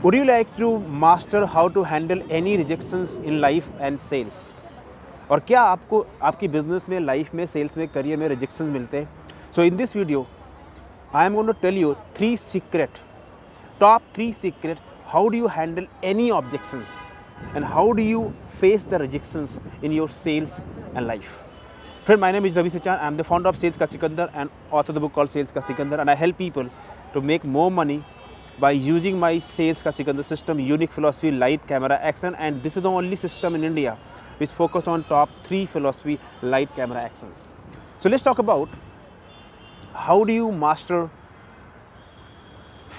Would you like to master how to handle any rejections in life and sales? और क्या आपको आपकी business में, लाइफ में, सेल्स में, करियर में रिजेक्शन मिलते हैं? So in this video I am going to tell you top 3 secret how do you handle any objections and how do you face the rejections in your sales and life. Friend, my name is Ravi Sachan. I am the founder of Sales Ka Sikandar and author of the book called Sales Ka Sikandar, and I help people to make more money by using my Sales Ka Sikandar system, unique philosophy, light, camera, action, and this is the only system in India which focus on top 3 philosophy, light, camera, actions. So let's talk about how do you master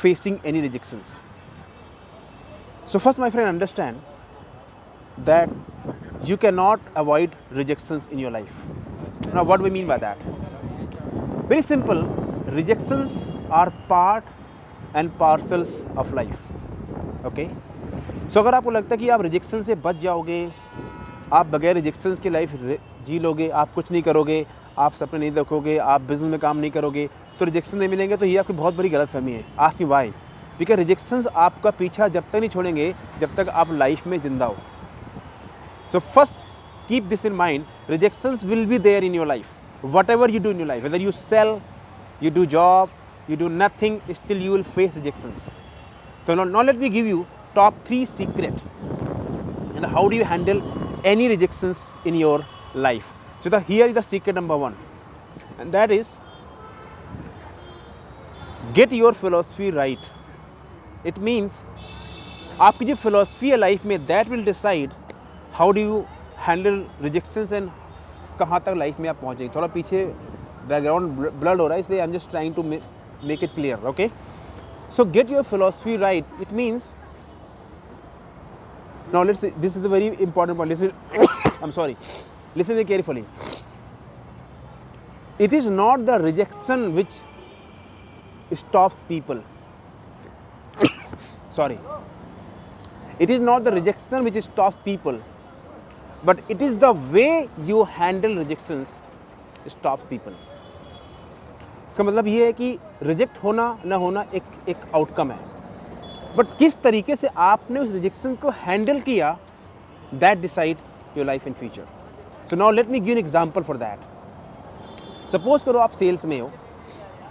facing any rejections. So first, my friend, understand that you cannot avoid rejections in your life. Now what do we mean by that? Very simple. Rejections are part and parcels of life. Okay, so अगर आपको लगता है कि आप rejection से बच जाओगे, आप बगैर रिजेक्शंस की लाइफ जी लोगे, आप कुछ नहीं करोगे, आप सपने नहीं देखोगे, आप बिजनेस में काम नहीं करोगे, तो रिजेक्शन नहीं मिलेंगे, तो ये आपकी बहुत बड़ी गलतफहमी है. Ask me why? Because rejections आपका पीछा जब तक नहीं छोड़ेंगे जब तक आप लाइफ में जिंदा हो. So first keep this in mind, rejections will be there in your life. Whatever you do in your life, whether you sell, you do job, you do nothing, still you will face rejections. So now let me give you top 3 secret and how do you handle any rejections in your life. So here is the secret number 1, and that is get your philosophy right. It means आपकी जो philosophy है life में, that will decide how do you handle rejections and कहाँ तक life में आप पहुँचेंगे. थोड़ा पीछे बैकग्राउंड ब्लड हो रहा है, इसलिए I am just trying to make it clear. Okay, so get your philosophy right. It means now let's, this is a very important point. Listen, I am sorry, listen very carefully. It is not the rejection which stops people. Sorry, it is not the rejection which stops people, but it is the way you handle rejections stops people. इसका मतलब ये है कि reject होना ना होना एक outcome है, बट किस तरीके से आपने उस रिजेक्शन को हैंडल किया, that decide your life in future. So now let me give an example for that. Suppose करो आप सेल्स में हो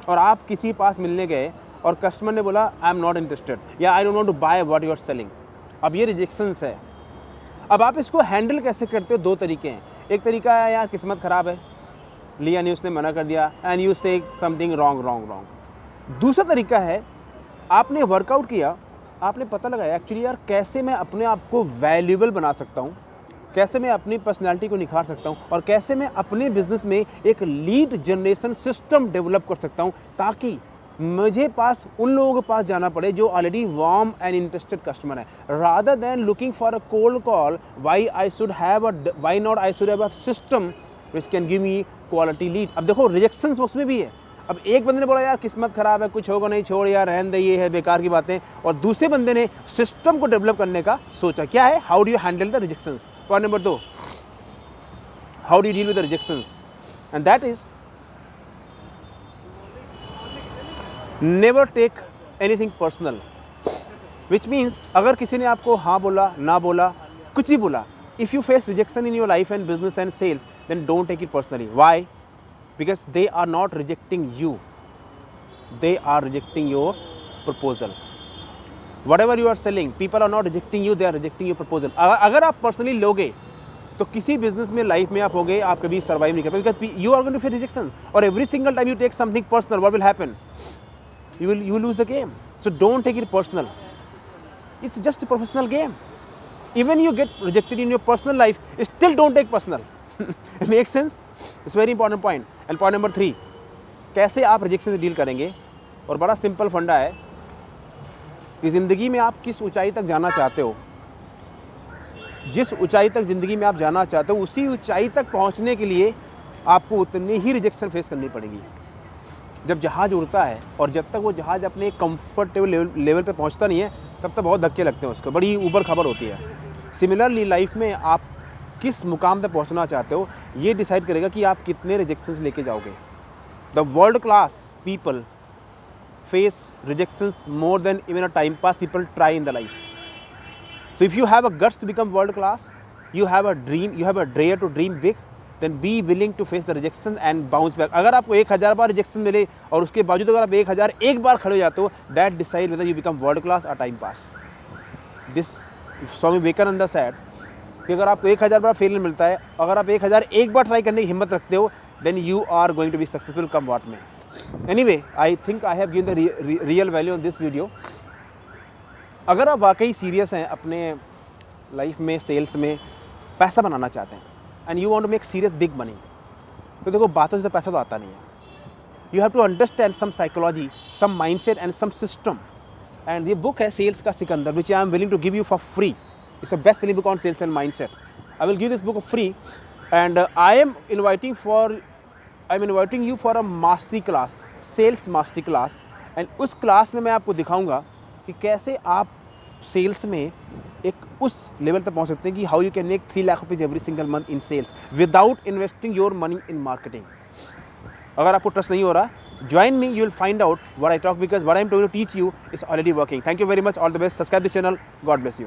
और आप किसी पास मिलने गए और कस्टमर ने बोला आई एम नॉट इंटरेस्टेड, या I don't want to buy what you are selling. अब ये रिजेक्शंस है. अब आप इसको हैंडल कैसे करते हो? 2 तरीके हैं. एक तरीका है यार किस्मत ख़राब है, लिया नहीं, उसने मना कर दिया, एंड यू से समथिंग रॉन्ग. दूसरा तरीका है, आपने वर्कआउट किया, आपने पता लगाया एक्चुअली यार कैसे मैं अपने आप को वैल्यूएबल बना सकता हूँ, कैसे मैं अपनी पर्सनालिटी को निखार सकता हूँ, और कैसे मैं अपने बिजनेस में एक लीड जनरेशन सिस्टम डेवलप कर सकता हूँ, ताकि मुझे पास उन लोगों के पास जाना पड़े जो already warm and interested customer है, rather than looking for a cold call. Why not I should have a system which can give me quality lead. अब देखो रिजेक्शंस उसमें भी है. अब एक बंदे ने बोला यार किस्मत खराब है, कुछ होगा नहीं, छोड़ यार, रहने दे, ये है बेकार की बातें, और दूसरे बंदे ने सिस्टम को डेवलप करने का सोचा. क्या है? How do you handle the rejections. Point number 2, how do you deal with the rejections, and that is never take anything personal. Which means अगर किसी ने आपको हाँ बोला, ना बोला, कुछ भी बोला, if you face rejection in your life and business and sales, then don't take it personally. Why? Because they are not rejecting you, they are rejecting your proposal. Whatever you are selling, people are not rejecting you, they are rejecting your proposal. अगर आप personally लोगे तो किसी business में, life में आप होगे, आप कभी सर्वाइव नहीं कर पाएंगे, because you are going to face rejection. और every single time you take something personal, what will happen? you will lose the game. So don't take it personal. It's just a professional game. Even you get rejected in your personal life, still don't take personal. It makes sense? It's very important point. And point number 3, कैसे आप rejection से deal करेंगे? और बड़ा simple फंडा है कि ज़िंदगी में आप किस ऊंचाई तक जाना चाहते हो, जिस ऊंचाई तक ज़िंदगी में आप जाना चाहते हो, उसी ऊंचाई तक पहुंचने के लिए आपको उतनी ही रिजेक्शन फेस करनी पड़ेगी. जब जहाज़ उड़ता है और जब तक वो जहाज़ अपने कंफर्टेबल लेवल पे पहुंचता नहीं है, तब तक बहुत धक्के लगते हैं उसको, बड़ी ऊबड़ खबर होती है. सिमिलरली लाइफ में आप किस मुकाम तक पहुंचना चाहते हो, ये डिसाइड करेगा कि आप कितने रिजेक्शंस लेके जाओगे. The world class people face rejections more than even a time pass people try in the life. So if you have a guts to become world class, you have a dream, you have a dare to dream big, then be willing to face the rejection and bounce back. अगर आपको 1000 बार rejection मिले और उसके बावजूद अगर आप 1001 बार खड़े हो जाते हो, that decide whether you become world class or time pass. This Swami Vivekananda said कि अगर आपको 1000 बार फेलियर मिलता है, अगर आप 1001 बार ट्राई करने की हिम्मत रखते हो, then you are going to be successful come what may. Anyway, I think I have given the real value on this video. अगर आप वाकई सीरियस हैं अपने लाइफ में, सेल्स में पैसा बनाना चाहते हैं and you want to make serious big money, तो देखो बातों से तो पैसा तो आता नहीं है. You have to understand some psychology, some mindset and some system. And ये बुक है सेल्स का Sikandar, which I am willing to give you for free. It's a best selling book on sales and mindset. I will give this book free and I am inviting you for a mastery class, sales mastery class. And उस class में मैं आपको दिखाऊंगा कि कैसे आप sales में एक उस लेवल तक पहुंच सकते हैं कि how you can make 3 lakh rupees every single month in sales without investing your money in marketing. अगर आपको ट्रस्ट नहीं हो रहा, join me, you will find out what I talk, because what I am to teach you is already working. Thank you very much, all the best. Subscribe the channel. God bless you.